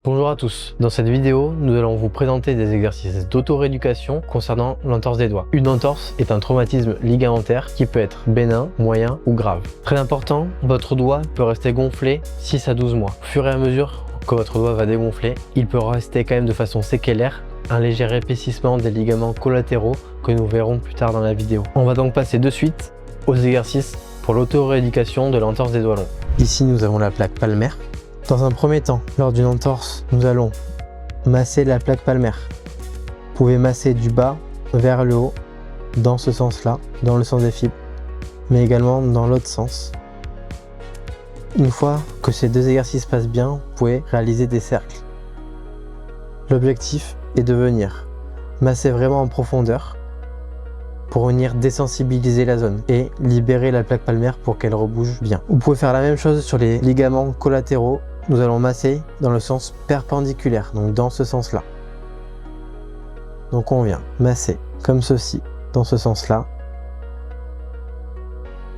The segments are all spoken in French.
Bonjour à tous, dans cette vidéo, nous allons vous présenter des exercices d'auto-rééducation concernant l'entorse des doigts. Une entorse est un traumatisme ligamentaire qui peut être bénin, moyen ou grave. Très important, votre doigt peut rester gonflé 6 à 12 mois. Au fur et à mesure que votre doigt va dégonfler, il peut rester quand même de façon séquelaire un léger épaississement des ligaments collatéraux que nous verrons plus tard dans la vidéo. On va donc passer de suite aux exercices pour l'auto-rééducation de l'entorse des doigts longs. Ici, nous avons la plaque palmaire. Dans un premier temps, lors d'une entorse, nous allons masser la plaque palmaire. Vous pouvez masser du bas vers le haut, dans ce sens-là, dans le sens des fibres, mais également dans l'autre sens. Une fois que ces deux exercices passent bien, vous pouvez réaliser des cercles. L'objectif est de venir masser vraiment en profondeur pour venir désensibiliser la zone et libérer la plaque palmaire pour qu'elle rebouge bien. Vous pouvez faire la même chose sur les ligaments collatéraux. Nous allons masser dans le sens perpendiculaire, donc dans ce sens-là. Donc on vient masser comme ceci, dans ce sens-là,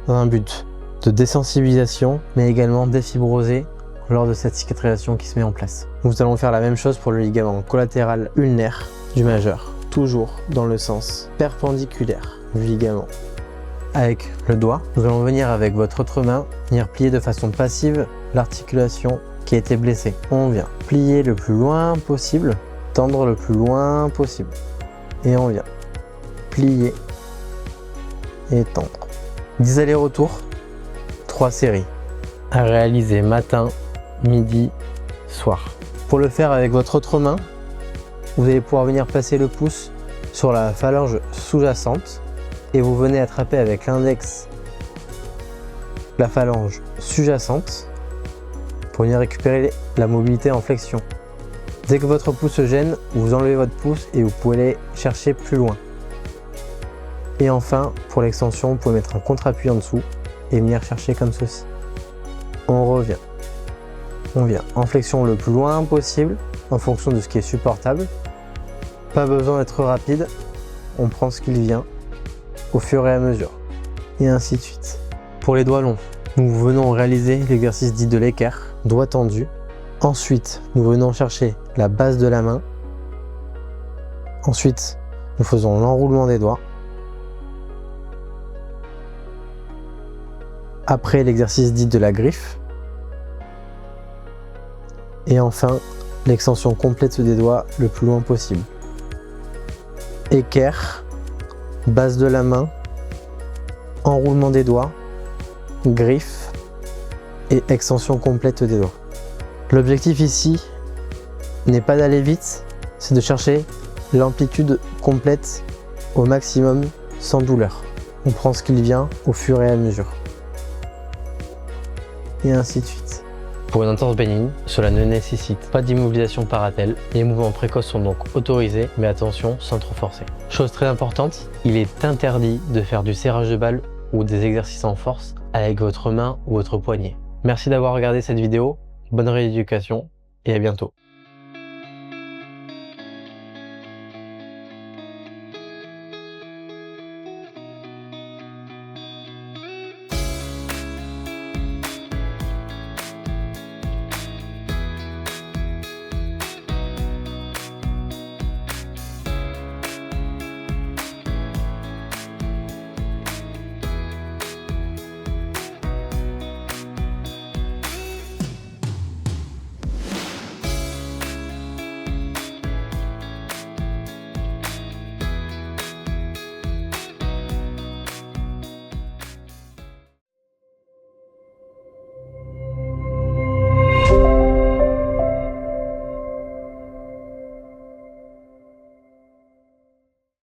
dans un but de désensibilisation, mais également défibroser lors de cette cicatrisation qui se met en place. Nous allons faire la même chose pour le ligament collatéral ulnaire du majeur, toujours dans le sens perpendiculaire du ligament. Avec le doigt, nous allons venir avec votre autre main, venir plier de façon passive l'articulation qui a été blessée. On vient plier le plus loin possible, tendre le plus loin possible. Et on vient plier et tendre. 10 allers-retours, 3 séries. À réaliser matin, midi, soir. Pour le faire avec votre autre main, vous allez pouvoir venir passer le pouce sur la phalange sous-jacente et vous venez attraper avec l'index la phalange sous-jacente pour venir récupérer la mobilité en flexion. Dès que votre pouce se gêne, vous enlevez votre pouce et vous pouvez aller chercher plus loin. Et enfin, pour l'extension, vous pouvez mettre un contre-appui en dessous et venir chercher comme ceci. On revient. On vient en flexion le plus loin possible en fonction de ce qui est supportable. Pas besoin d'être rapide, on prend ce qu'il vient au fur et à mesure. Et ainsi de suite. Pour les doigts longs, nous venons réaliser l'exercice dit de l'équerre, doigt tendu. Ensuite, nous venons chercher la base de la main. Ensuite, nous faisons l'enroulement des doigts. Après, l'exercice dit de la griffe. Et enfin, l'extension complète des doigts le plus loin possible. Équerre, base de la main, enroulement des doigts, griffe et extension complète des doigts. L'objectif ici n'est pas d'aller vite, c'est de chercher l'amplitude complète au maximum sans douleur. On prend ce qu'il vient au fur et à mesure. Et ainsi de suite. Pour une entorse bénigne, cela ne nécessite pas d'immobilisation paratelle. Les mouvements précoces sont donc autorisés, mais attention sans trop forcer. Chose très importante, il est interdit de faire du serrage de balle ou des exercices en force avec votre main ou votre poignet. Merci d'avoir regardé cette vidéo, bonne rééducation et à bientôt.